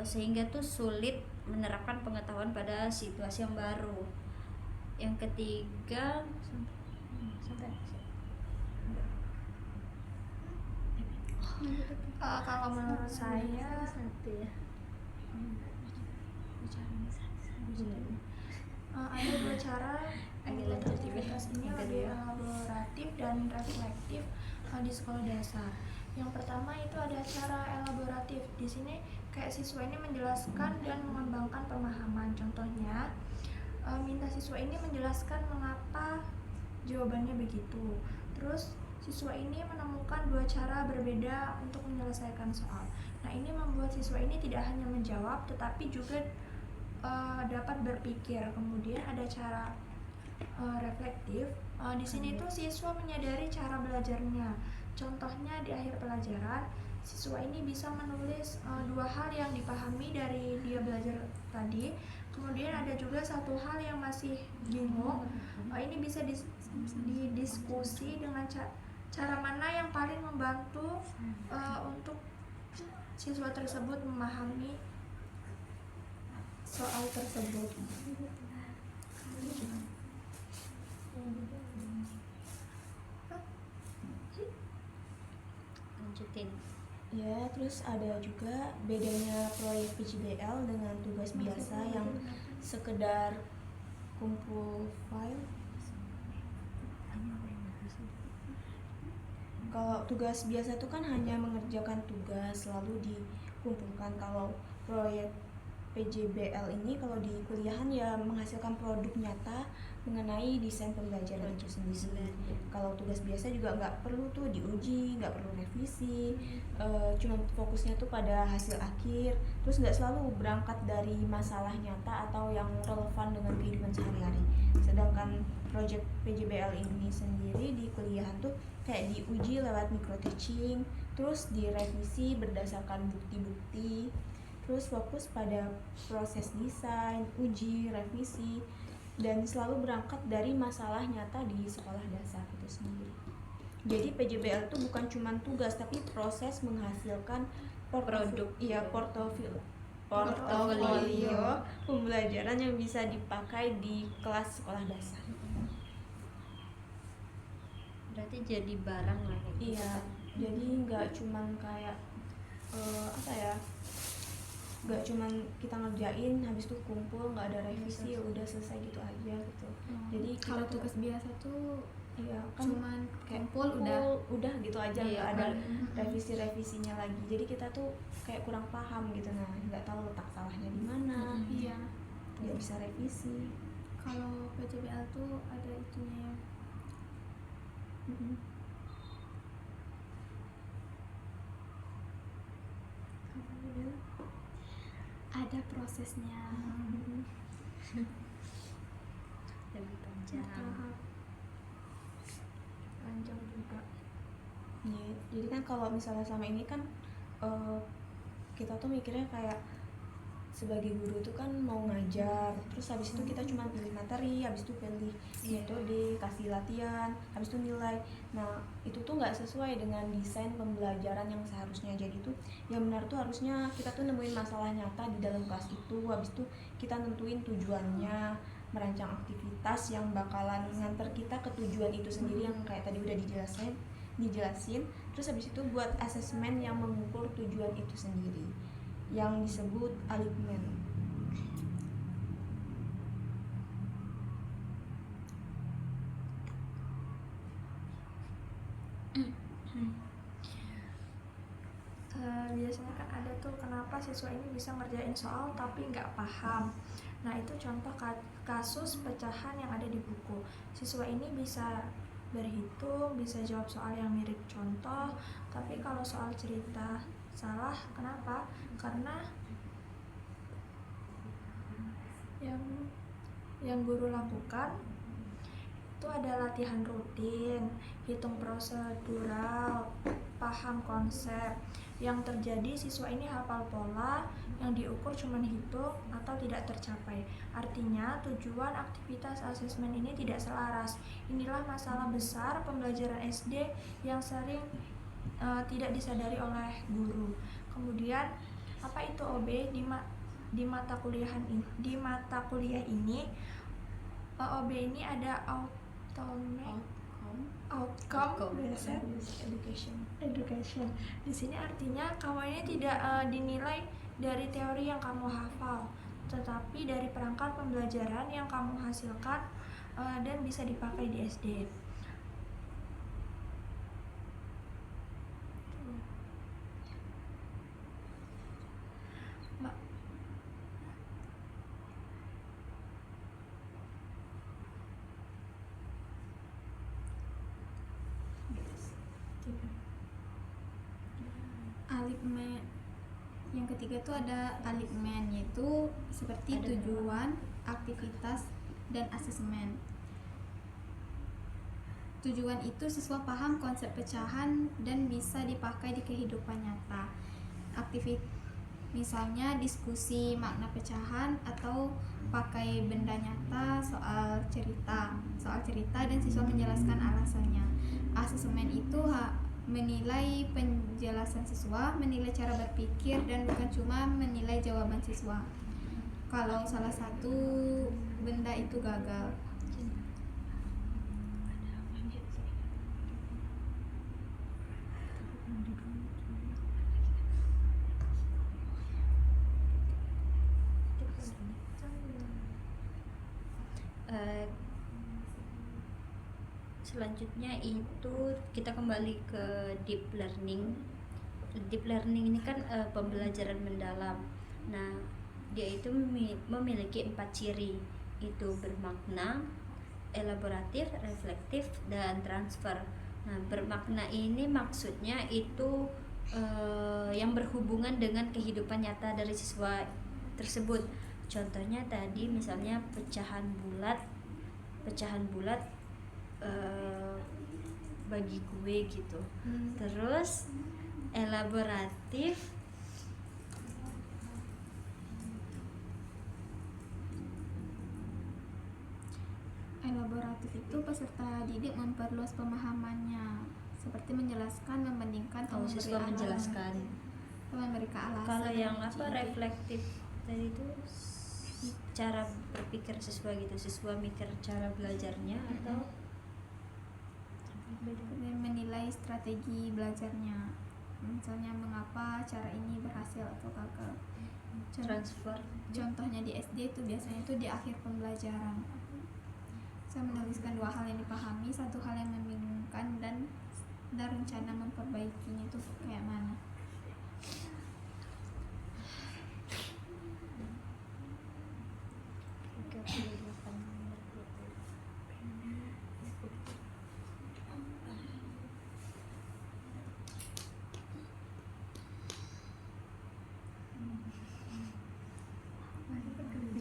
sehingga tuh sulit menerapkan pengetahuan pada situasi yang baru. Yang ketiga Kalau menurut saya ada dua cara mengikuti aktivitas ini lebih elaboratif dan reflektif di sekolah dasar. Yang pertama itu ada cara elaboratif. Di sini kayak siswa ini menjelaskan dan mengembangkan pemahaman. Contohnya minta siswa ini menjelaskan mengapa jawabannya begitu. Terus siswa ini menemukan dua cara berbeda untuk menyelesaikan soal. Nah, ini membuat siswa ini tidak hanya menjawab tetapi juga dapat berpikir. Kemudian ada cara reflektif. Di sini tuh siswa menyadari cara belajarnya. Contohnya di akhir pelajaran, siswa ini bisa menulis dua hal yang dipahami dari dia belajar tadi. Kemudian ada juga satu hal yang masih bingung. Ini bisa didiskusi dengan cara mana yang paling membantu untuk siswa tersebut memahami soal tersebut. lanjutin. Ya, terus ada juga bedanya proyek PJBL dengan tugas biasa yang sekedar kumpul file. Kalau tugas biasa itu kan hanya mengerjakan tugas lalu dikumpulkan. Kalau proyek PJBL ini kalau di kuliahan ya menghasilkan produk nyata mengenai desain pembelajaran itu sendiri. Kalau tugas biasa juga nggak perlu tuh diuji, nggak perlu revisi, cuma fokusnya tuh pada hasil akhir. Terus nggak selalu berangkat dari masalah nyata atau yang relevan dengan kehidupan sehari-hari. Sedangkan project PJBL ini sendiri di kuliahan tuh kayak diuji lewat micro teaching, terus direvisi berdasarkan bukti-bukti. Terus fokus pada proses desain, uji, revisi, dan selalu berangkat dari masalah nyata di sekolah dasar itu sendiri. Jadi PJBL itu bukan cuma tugas tapi proses menghasilkan Produk. Iya, portofolio pembelajaran yang bisa dipakai di kelas sekolah dasar. Berarti jadi barang lah kayak gitu. Iya, jadi nggak cuman kayak nggak cuman kita ngerjain habis itu kumpul nggak ada revisi ya udah selesai gitu aja gitu. Jadi Kalau kita tugas biasa tuh iya kan cuman kayak kumpul udah gitu aja, Iya, nggak ada udah. revisinya lagi. Jadi kita tuh kayak kurang paham gitu, nah nggak tahu letak salahnya di mana, Iya. nggak bisa revisi. Kalau PJBL tuh ada itunya ya. Ada prosesnya. Lebih panjang. Tahap. Panjang juga. Iya, jadi kan kalau misalnya sama ini kan kita tuh mikirnya kayak sebagai guru tuh kan mau ngajar, terus habis itu kita cuma pilih materi, habis itu pilih metode, kasih latihan, habis itu nilai. Nah itu tuh nggak sesuai dengan desain pembelajaran yang seharusnya. Jadi tuh yang benar tuh harusnya kita tuh nemuin masalah nyata di dalam kelas itu, habis itu kita nentuin tujuannya, merancang aktivitas yang bakalan nganter kita ke tujuan itu sendiri yang kayak tadi udah dijelasin. Terus habis itu buat asesmen yang mengukur tujuan itu sendiri yang disebut alignment. itu kenapa siswa ini bisa ngerjain soal tapi nggak paham. Nah, itu contoh kasus pecahan yang ada di buku. Siswa ini bisa berhitung, bisa jawab soal yang mirip contoh, tapi kalau soal cerita salah. Kenapa? Karena yang guru lakukan itu ada latihan rutin, hitung prosedural, paham konsep. Yang terjadi siswa ini hafal pola, yang diukur cuma hitung atau tidak tercapai. Artinya tujuan aktivitas asesmen ini tidak selaras. Inilah masalah besar pembelajaran SD yang sering tidak disadari oleh guru. Kemudian apa itu OB di mata kuliah ini? OB ini ada outcome based education. Di sini artinya kamu ini tidak dinilai dari teori yang kamu hafal, tetapi dari perangkat pembelajaran yang kamu hasilkan dan bisa dipakai di SD. Alignment yang ketiga tuh ada alignment, yaitu seperti Ada tujuan, aktivitas, dan asesmen. Tujuan itu siswa paham konsep pecahan dan bisa dipakai di kehidupan nyata. Misalnya diskusi makna pecahan atau pakai benda nyata soal cerita dan siswa menjelaskan alasannya. Asesmen itu menilai penjelasan siswa, menilai cara berpikir, dan bukan cuma menilai jawaban siswa. Kalau salah satu benda itu gagal. Selanjutnya itu kita kembali ke deep learning. Deep learning ini kan pembelajaran mendalam. Nah, dia itu memiliki 4 ciri, itu bermakna, elaboratif, reflektif, dan transfer. Nah, bermakna ini maksudnya itu yang berhubungan dengan kehidupan nyata dari siswa tersebut. Contohnya tadi misalnya pecahan bulat bagi kue gitu. Terus elaboratif itu peserta didik memperluas pemahamannya, seperti menjelaskan, membandingkan, atau siswa menjelaskan. memberikan alasan. Kalau yang dan apa ide. reflektif tadi itu cara berpikir siswa gitu, siswa mikir cara belajarnya atau Dan menilai strategi belajarnya, misalnya mengapa cara ini berhasil atau gagal. transfer. Contohnya di SD itu biasanya itu di akhir pembelajaran saya menuliskan 2 hal yang dipahami, 1 hal yang membingungkan, dan rencana memperbaikinya itu kayak mana.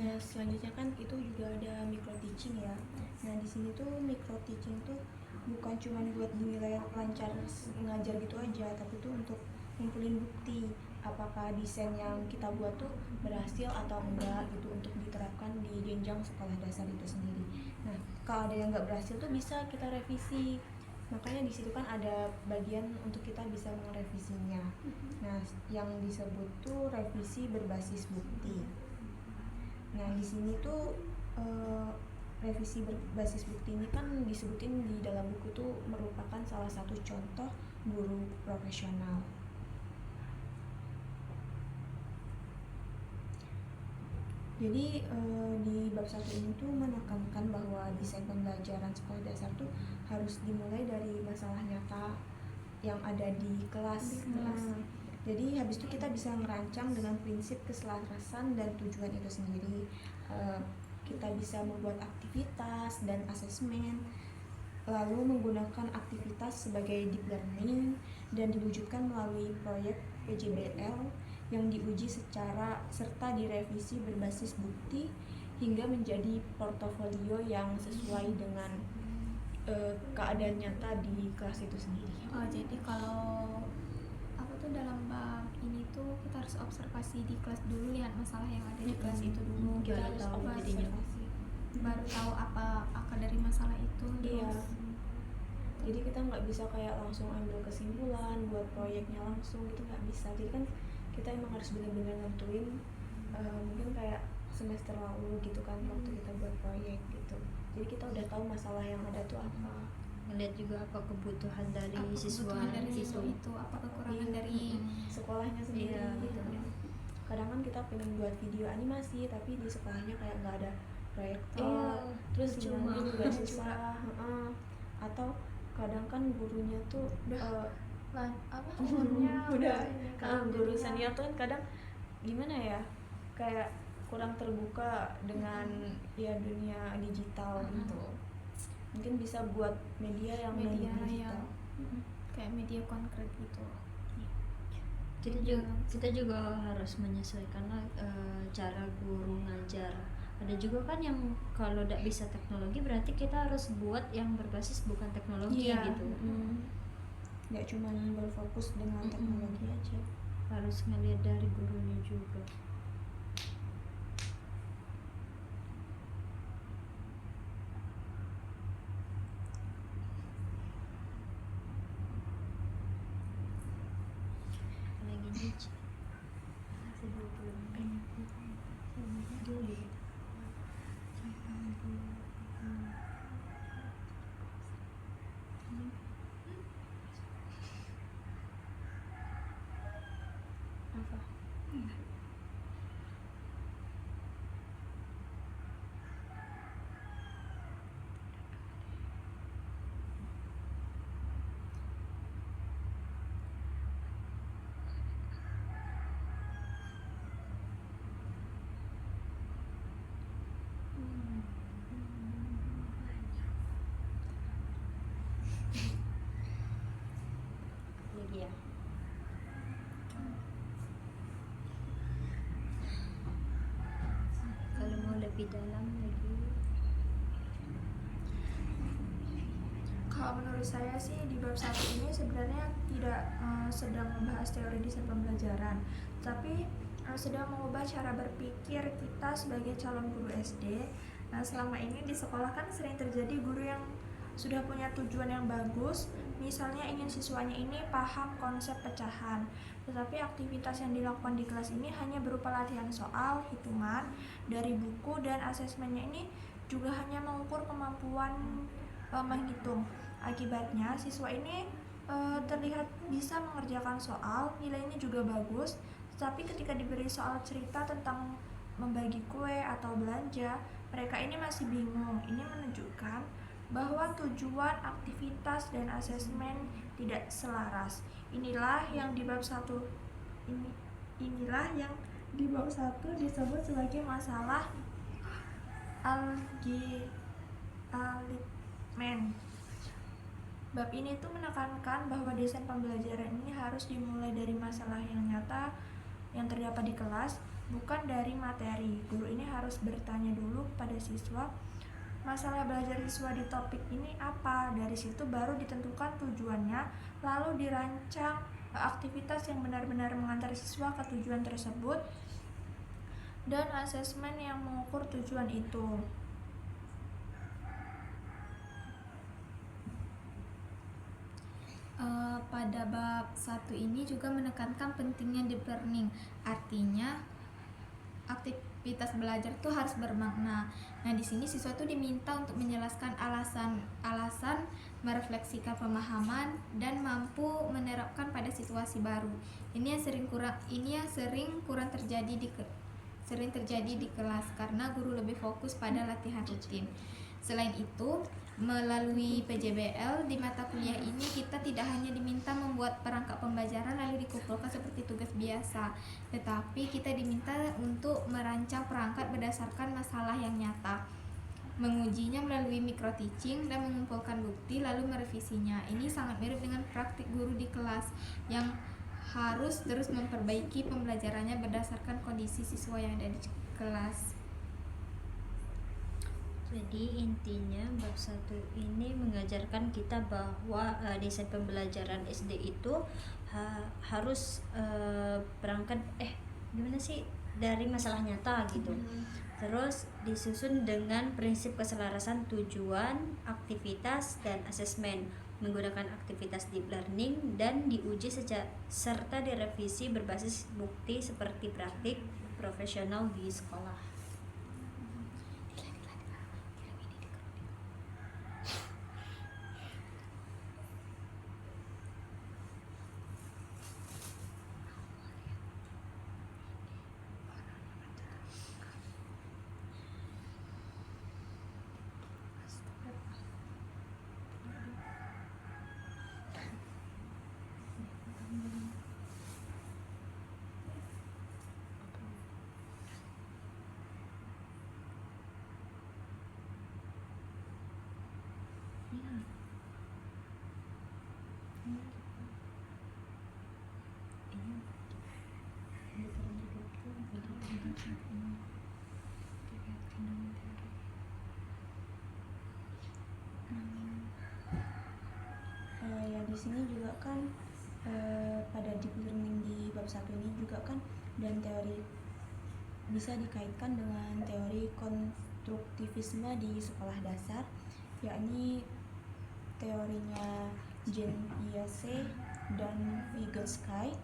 Nah, selanjutnya kan itu juga ada micro teaching ya. Nah, di sini tuh micro teaching tuh bukan cuma buat dinilai lancar ngajar gitu aja, tapi tuh untuk ngumpulin bukti apakah desain yang kita buat tuh berhasil atau enggak gitu untuk diterapkan di jenjang sekolah dasar itu sendiri. Nah, kalau ada yang nggak berhasil tuh bisa kita revisi. Makanya di situ kan ada bagian untuk kita bisa merevisinya. Nah, yang disebut tuh revisi berbasis bukti. Nah, di sini tuh revisi berbasis bukti ini kan disebutin di dalam buku tuh merupakan salah satu contoh guru profesional. Jadi di bab 1 ini tuh menekankan bahwa desain pembelajaran sekolah dasar tuh harus dimulai dari masalah nyata yang ada di kelas. Jadi habis itu kita bisa merancang dengan prinsip keselarasan dan tujuan itu sendiri. Kita bisa membuat aktivitas dan asesmen, lalu menggunakan aktivitas sebagai deep learning dan diwujudkan melalui proyek PJBL yang diuji serta direvisi berbasis bukti hingga menjadi portofolio yang sesuai dengan keadaan nyata di kelas itu sendiri. Oh, jadi kalau apa tuh dalam bab ini tuh kita harus observasi di kelas dulu, lihat masalah yang ada di kelas itu dulu. Kita Baru harus tahu jadinya. observasi, baru tahu apa akar dari masalah itu. Iya. Terus Jadi kita nggak bisa kayak langsung ambil kesimpulan buat proyeknya langsung gitu, nggak bisa. Jadi kan kita emang harus benar-benar nentuin mungkin kayak semester lalu gitu kan waktu kita buat proyek gitu. Jadi kita udah tahu masalah yang ada tuh apa. Ngeliat juga apa kebutuhan dari apa siswa kebutuhan dari gitu. siswa itu, apa kekurangan Iya. dari Sekolahnya sendiri Iya. gitu. Kadang kan kita pengen buat video animasi tapi di sekolahnya kayak nggak ada proyektor, Iya, terus percuma. sinyalnya juga susah. Atau kadang kan gurunya tuh umurnya udah ini kan, guru jadinya- senior tuh kan kadang gimana ya, kayak kurang terbuka dengan ya dunia digital gitu. Mungkin bisa buat media yang Media digital. yang- kayak media konkret gitu. Kita juga harus menyesuaikan lah cara guru ngajar. Ada juga kan yang kalau tidak bisa teknologi berarti kita harus buat yang berbasis bukan teknologi Iya, gitu. nggak cuma berfokus dengan teknologi aja. Harus ngeliat dari gurunya juga. Lagi nyuci. Masih 20 menit. Dulu. Apa? Lagi ya. Kalau mau lebih dalam lagi, Kalau menurut saya sih di bab 1 ini sebenarnya tidak sedang membahas teori desain pembelajaran, tapi sedang mengubah cara berpikir kita sebagai calon guru SD. Nah, selama ini di sekolah kan sering terjadi guru yang sudah punya tujuan yang bagus, misalnya ingin siswanya ini paham konsep pecahan, tetapi aktivitas yang dilakukan di kelas ini hanya berupa latihan soal, hitungan dari buku, dan asesmennya ini juga hanya mengukur kemampuan menghitung. Akibatnya siswa ini terlihat bisa mengerjakan soal, nilainya juga bagus, tetapi ketika diberi soal cerita tentang membagi kue atau belanja, mereka ini masih bingung. Ini menunjukkan bahwa tujuan, aktivitas, dan asesmen tidak selaras. Inilah yang di bab 1 inilah yang di bab 1 disebut sebagai masalah algoritmen. Bab ini tuh menekankan bahwa desain pembelajaran ini harus dimulai dari masalah yang nyata yang terdapat di kelas, bukan dari materi. Guru ini harus bertanya dulu kepada siswa, masalah belajar siswa di topik ini apa. Dari situ baru ditentukan tujuannya, lalu dirancang aktivitas yang benar-benar mengantar siswa ke tujuan tersebut, dan asesmen yang mengukur tujuan itu. Pada bab 1 ini juga menekankan pentingnya deep learning. Artinya aktivitas belajar tuh harus bermakna. Nah, di sini siswa tuh diminta untuk menjelaskan alasan, merefleksikan pemahaman, dan mampu menerapkan pada situasi baru. Ini yang sering kurang terjadi di kelas karena guru lebih fokus pada latihan rutin. Selain itu, Melalui PJBL di mata kuliah ini kita tidak hanya diminta membuat perangkat pembelajaran lalu dikumpulkan seperti tugas biasa, tetapi kita diminta untuk merancang perangkat berdasarkan masalah yang nyata, mengujinya melalui micro teaching dan mengumpulkan bukti lalu merevisinya. Ini sangat mirip dengan praktik guru di kelas yang harus terus memperbaiki pembelajarannya berdasarkan kondisi siswa yang ada di kelas. Jadi intinya bab 1 ini mengajarkan kita bahwa desain pembelajaran SD itu harus berangkat gimana sih, dari masalah nyata gitu. Terus disusun dengan prinsip keselarasan tujuan, aktivitas, dan asesmen menggunakan aktivitas deep learning dan diuji serta direvisi berbasis bukti seperti praktik profesional di sekolah. Ya di sini juga kan pada deep learning di bab 1 ini juga kan, dan teori bisa dikaitkan dengan teori konstruktivisme di sekolah dasar, yakni teorinya Jean Piaget dan Vygotsky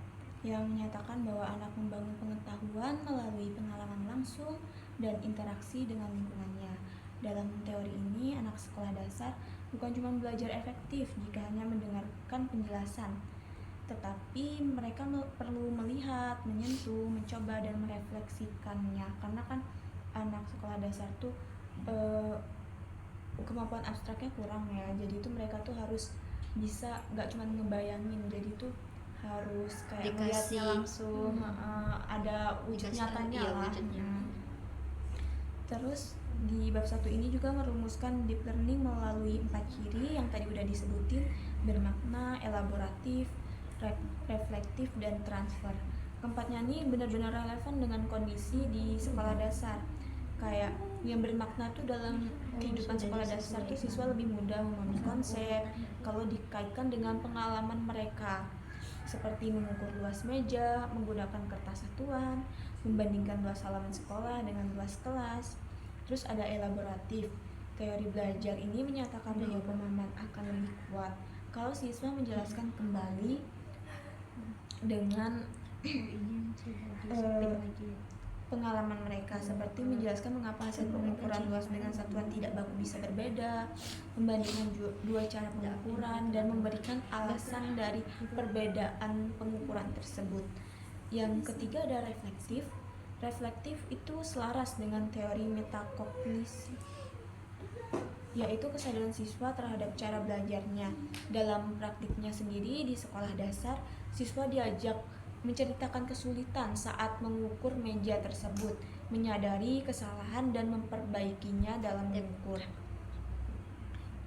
yang menyatakan bahwa anak membangun pengetahuan melalui pengalaman langsung dan interaksi dengan lingkungannya. Dalam teori ini, anak sekolah dasar bukan cuma belajar efektif jika hanya mendengarkan penjelasan, tetapi mereka perlu melihat, menyentuh, mencoba, dan merefleksikannya. Karena kan anak sekolah dasar tuh kemampuan abstraknya kurang ya, jadi itu mereka tuh harus bisa gak cuma ngebayangin, jadi tuh harus kayak melihatnya langsung, ada wujud nyatanya lah. Terus di bab 1 ini juga merumuskan deep learning melalui 4 ciri yang tadi udah disebutin: bermakna, elaboratif, reflektif, dan transfer. Keempatnya ini benar-benar relevan dengan kondisi di sekolah dasar. Kayak yang bermakna tuh dalam kehidupan sekolah dasar tuh siswa lebih mudah memahami konsep kalau dikaitkan dengan pengalaman mereka, seperti mengukur luas meja, menggunakan kertas satuan, membandingkan luas halaman sekolah dengan luas kelas. Terus ada elaboratif. Teori belajar ini menyatakan bahwa pemahaman akan lebih kuat kalau siswa menjelaskan kembali dengan pengalaman mereka, seperti menjelaskan mengapa hasil pengukuran luas dengan satuan tidak baku bisa berbeda, membandingkan dua cara pengukuran, dan memberikan alasan dari perbedaan pengukuran tersebut. Yang ketiga ada reflektif. Reflektif itu selaras dengan teori metakognisi, yaitu kesadaran siswa terhadap cara belajarnya. Dalam praktiknya sendiri di sekolah dasar, siswa diajak menceritakan kesulitan saat mengukur meja tersebut, menyadari kesalahan dan memperbaikinya dalam mengukur.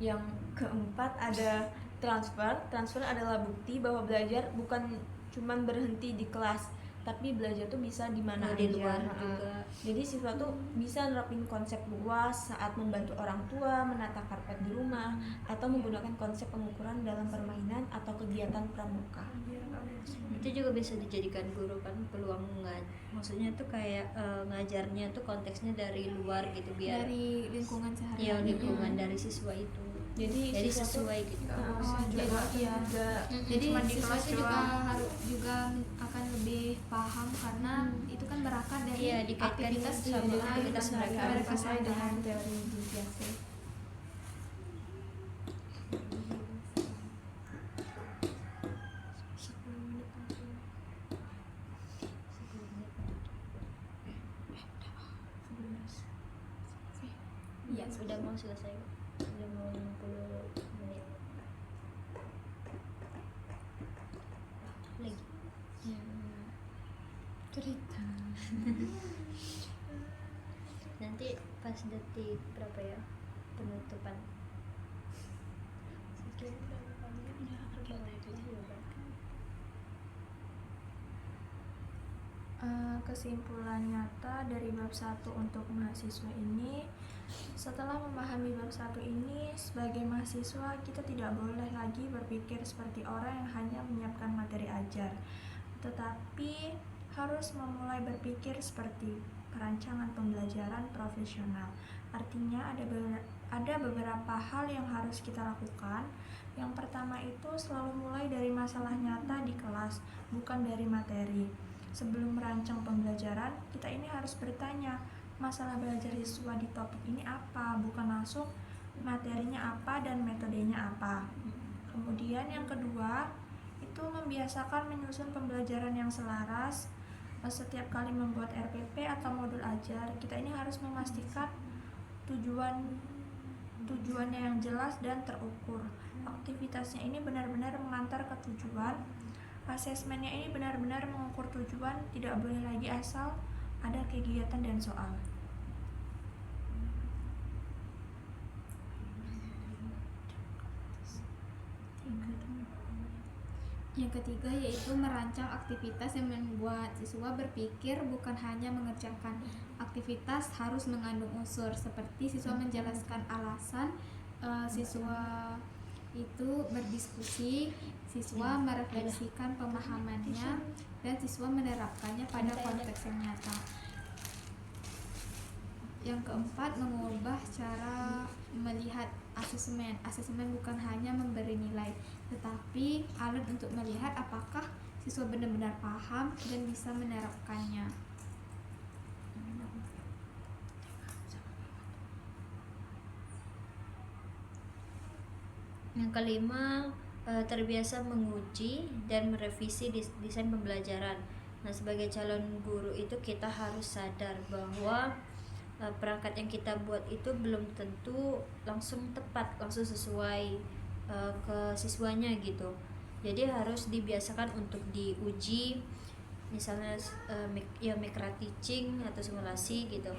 Yang keempat ada transfer. Transfer adalah bukti bahwa belajar bukan cuma berhenti di kelas, tapi belajar tuh bisa di mana aja. Di luar juga. Jadi siswa tuh bisa nerapin konsep luas saat membantu orang tua menata karpet di rumah, atau menggunakan konsep pengukuran dalam permainan atau kegiatan pramuka. Itu juga bisa dijadikan guru kan, peluang maksudnya tuh kayak ngajarnya tuh konteksnya dari luar gitu, biar Dari lingkungan sehari-hari. ya lingkungan dari siswa itu. Jadi sesuai gitu. Jadi siswa itu juga akan lebih paham karena itu kan berakar dari dikaitkan aktivitas sama aktivitas mereka. sesuai dengan teori Piaget. Ya sudah mau selesai. 50 menit lagi. Ya, cerita. Nanti pas detik berapa ya penutupan? Sekian berapa kali ya? Kesimpulan nyata dari bab 1 untuk mahasiswa ini, setelah memahami bab 1 ini, sebagai mahasiswa kita tidak boleh lagi berpikir seperti orang yang hanya menyiapkan materi ajar, tetapi harus memulai berpikir seperti perancangan pembelajaran profesional. Artinya ada beberapa hal yang harus kita lakukan. Yang pertama itu selalu mulai dari masalah nyata di kelas, bukan dari materi. Sebelum merancang pembelajaran, kita ini harus bertanya, masalah belajar siswa di topik ini apa, bukan langsung materinya apa dan metodenya apa. Kemudian yang kedua, itu membiasakan menyusun pembelajaran yang selaras. Setiap kali membuat RPP atau modul ajar, kita ini harus memastikan tujuannya yang jelas dan terukur. Aktivitasnya ini benar-benar mengantar ke tujuan. Asesmennya ini benar-benar mengukur tujuan, tidak boleh lagi asal ada kegiatan dan soal. Yang ketiga yaitu merancang aktivitas yang membuat siswa berpikir, bukan hanya mengerjakan. Aktivitas harus mengandung unsur seperti siswa menjelaskan alasan, siswa itu berdiskusi, siswa merefleksikan pemahamannya, dan siswa menerapkannya pada konteks yang nyata. Yang keempat, mengubah cara melihat asesmen. Asesmen bukan hanya memberi nilai, tetapi alat untuk melihat apakah siswa benar-benar paham dan bisa menerapkannya. Yang kelima, terbiasa menguji dan merevisi desain pembelajaran. Nah, sebagai calon guru itu kita harus sadar bahwa perangkat yang kita buat itu belum tentu langsung tepat, langsung sesuai ke siswanya gitu. Jadi harus dibiasakan untuk diuji, misalnya micro teaching atau simulasi gitu.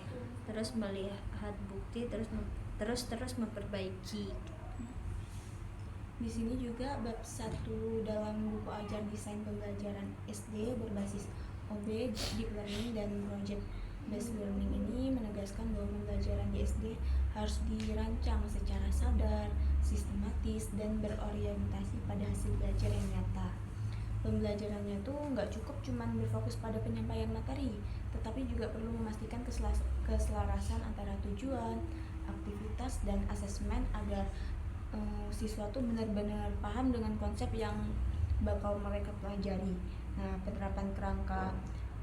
Terus melihat bukti, terus memperbaiki. Di sini juga bab 1 dalam buku ajar desain pembelajaran SD berbasis OB, Deep Learning, dan Project Based Learning ini menegaskan bahwa pembelajaran di SD harus dirancang secara sadar, sistematis, dan berorientasi pada hasil belajar yang nyata. Pembelajarannya tuh nggak cukup cuman berfokus pada penyampaian materi, tetapi juga perlu memastikan keselarasan antara tujuan, aktivitas, dan asesmen agar siswa tuh benar-benar paham dengan konsep yang bakal mereka pelajari. Nah, penerapan kerangka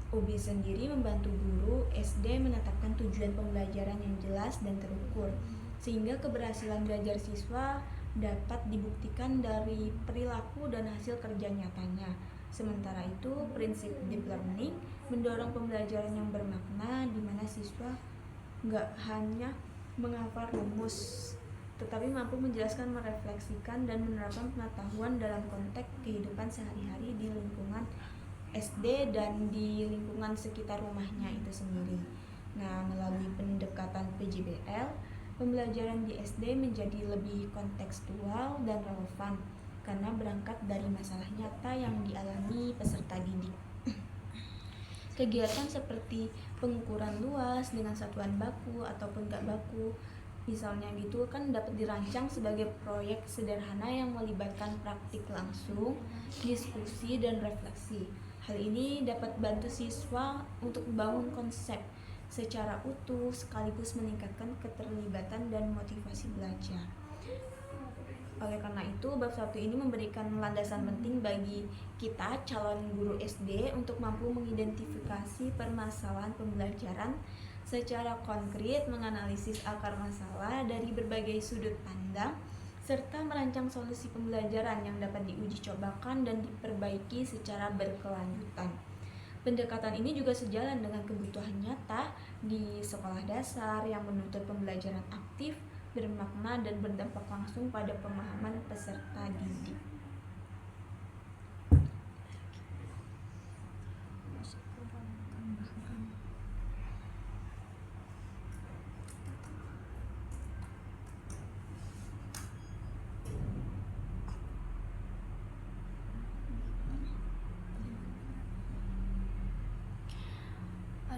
OB sendiri membantu guru SD menetapkan tujuan pembelajaran yang jelas dan terukur, sehingga keberhasilan belajar siswa dapat dibuktikan dari perilaku dan hasil kerja nyatanya. Sementara itu, prinsip deep learning mendorong pembelajaran yang bermakna, di mana siswa nggak hanya menghafal rumus, tetapi mampu menjelaskan, merefleksikan, dan menerapkan pengetahuan dalam konteks kehidupan sehari-hari di lingkungan SD dan di lingkungan sekitar rumahnya itu sendiri. Nah, melalui pendekatan PJBL, pembelajaran di SD menjadi lebih kontekstual dan relevan karena berangkat dari masalah nyata yang dialami peserta didik. Kegiatan seperti pengukuran luas dengan satuan baku ataupun gak baku, misalnya gitu kan, dapat dirancang sebagai proyek sederhana yang melibatkan praktik langsung, diskusi, dan refleksi. Hal ini dapat bantu siswa untuk membangun konsep secara utuh sekaligus meningkatkan keterlibatan dan motivasi belajar. Oleh karena itu, bab 1 ini memberikan landasan penting bagi kita calon guru SD untuk mampu mengidentifikasi permasalahan pembelajaran secara konkret, menganalisis akar masalah dari berbagai sudut pandang, serta merancang solusi pembelajaran yang dapat diuji cobakan dan diperbaiki secara berkelanjutan. Pendekatan ini juga sejalan dengan kebutuhan nyata di sekolah dasar yang menuntut pembelajaran aktif bermakna dan berdampak langsung pada pemahaman peserta didik.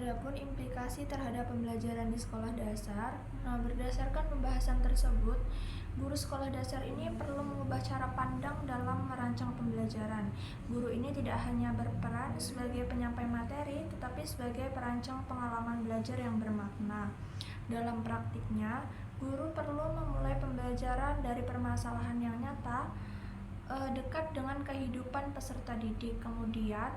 Adapun implikasi terhadap pembelajaran di sekolah dasar, berdasarkan pembahasan tersebut, guru sekolah dasar ini perlu mengubah cara pandang dalam merancang pembelajaran. Guru ini tidak hanya berperan sebagai penyampai materi, tetapi sebagai perancang pengalaman belajar yang bermakna. Dalam praktiknya, guru perlu memulai pembelajaran dari permasalahan yang nyata, dekat dengan kehidupan peserta didik, kemudian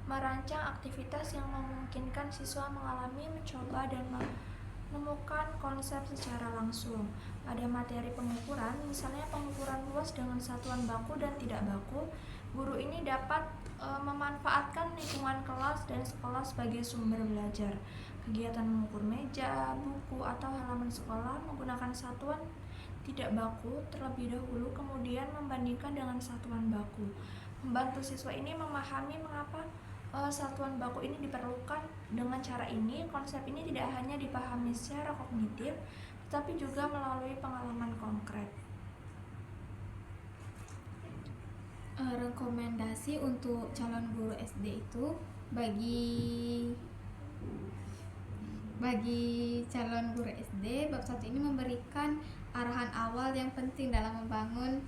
merancang aktivitas yang memungkinkan siswa mengalami, mencoba, dan menemukan konsep secara langsung. Pada materi pengukuran, misalnya pengukuran luas dengan satuan baku dan tidak baku, guru ini dapat memanfaatkan lingkungan kelas dan sekolah sebagai sumber belajar. Kegiatan mengukur meja, buku, atau halaman sekolah menggunakan satuan tidak baku terlebih dahulu, kemudian membandingkan dengan satuan baku. Membantu siswa ini memahami mengapa satuan baku ini diperlukan. Dengan cara ini, konsep ini tidak hanya dipahami secara kognitif, tetapi juga melalui pengalaman konkret. Rekomendasi untuk calon guru SD itu bagi calon guru SD, bab 1 ini memberikan arahan awal yang penting dalam membangun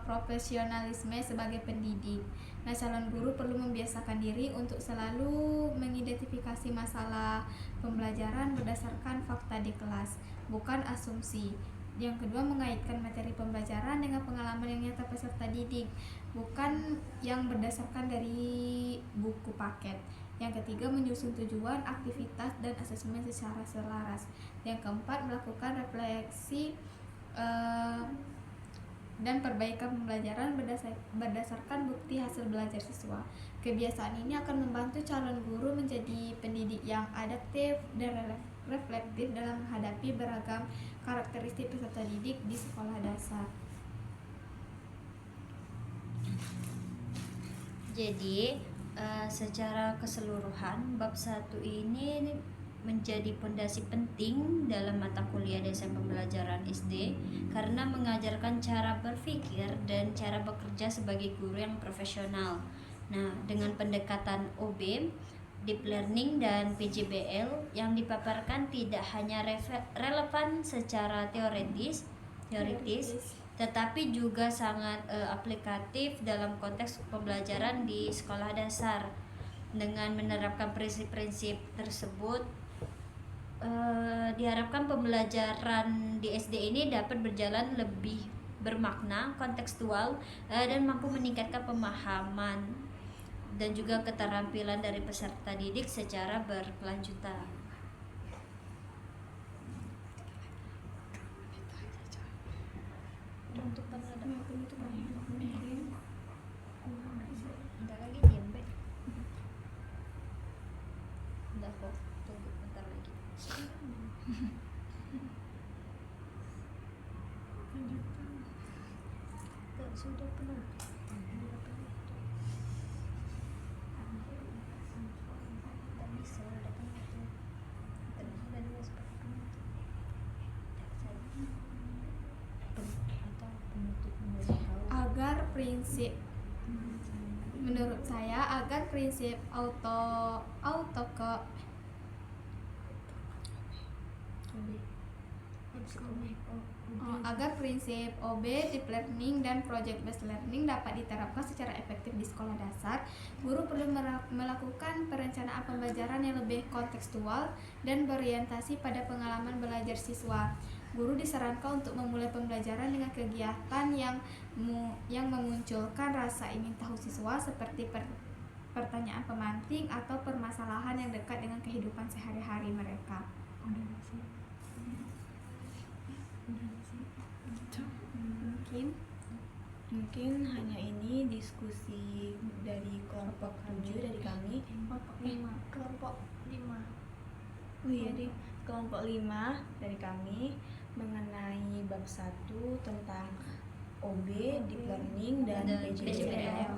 profesionalisme sebagai pendidik. Nah, calon guru perlu membiasakan diri untuk selalu mengidentifikasi masalah pembelajaran berdasarkan fakta di kelas, bukan asumsi. Yang kedua, mengaitkan materi pembelajaran dengan pengalaman yang nyata peserta didik, bukan yang berdasarkan dari buku paket. Yang ketiga, menyusun tujuan, aktivitas, dan asesmen secara selaras. Yang keempat, melakukan refleksi dan perbaikan pembelajaran berdasarkan bukti hasil belajar siswa. Kebiasaan ini akan membantu calon guru menjadi pendidik yang adaptif dan reflektif dalam menghadapi beragam karakteristik peserta didik di sekolah dasar. Jadi secara keseluruhan bab 1 ini menjadi pondasi penting dalam mata kuliah desain pembelajaran SD karena mengajarkan cara berpikir dan cara bekerja sebagai guru yang profesional. Nah, dengan pendekatan OB, Deep Learning, dan PJBL yang dipaparkan tidak hanya relevan secara teoritis, tetapi juga sangat aplikatif dalam konteks pembelajaran di sekolah dasar. Dengan menerapkan prinsip-prinsip tersebut, diharapkan pembelajaran di SD ini dapat berjalan lebih bermakna, kontekstual, dan mampu meningkatkan pemahaman dan juga keterampilan dari peserta didik secara berkelanjutan. Untuk penutupan bentar lagi diam, Be. Udah kok, tunggu bentar lagi. Sudah penuh. Tak bisa, udah penuh. Terus udah dua seperti penutup. Atau penutup Agar prinsip menurut saya agar prinsip agar prinsip OB, Deep Learning, dan Project Based Learning dapat diterapkan secara efektif di sekolah dasar, guru perlu melakukan perencanaan pembelajaran yang lebih kontekstual dan berorientasi pada pengalaman belajar siswa. Guru disarankan untuk memulai pembelajaran dengan kegiatan yang memunculkan rasa ingin tahu siswa seperti pertanyaan pemantik atau permasalahan yang dekat dengan kehidupan sehari-hari mereka. Mungkin hanya ini diskusi dari kelompok 7 dari kami. Kelompok 5. Oh iya deh, Kelompok 5 dari kami mengenai bab 1 tentang OB, deep learning dan Dan PJDL. PJDL.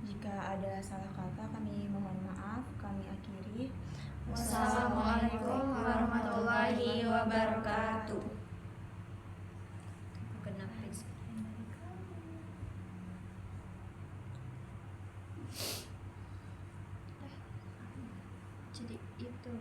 Jika ada salah kata kami mohon maaf, kami akhiri. Wassalamualaikum warahmatullahi wabarakatuh. Aku kena page sekian dari kamu. Jadi itu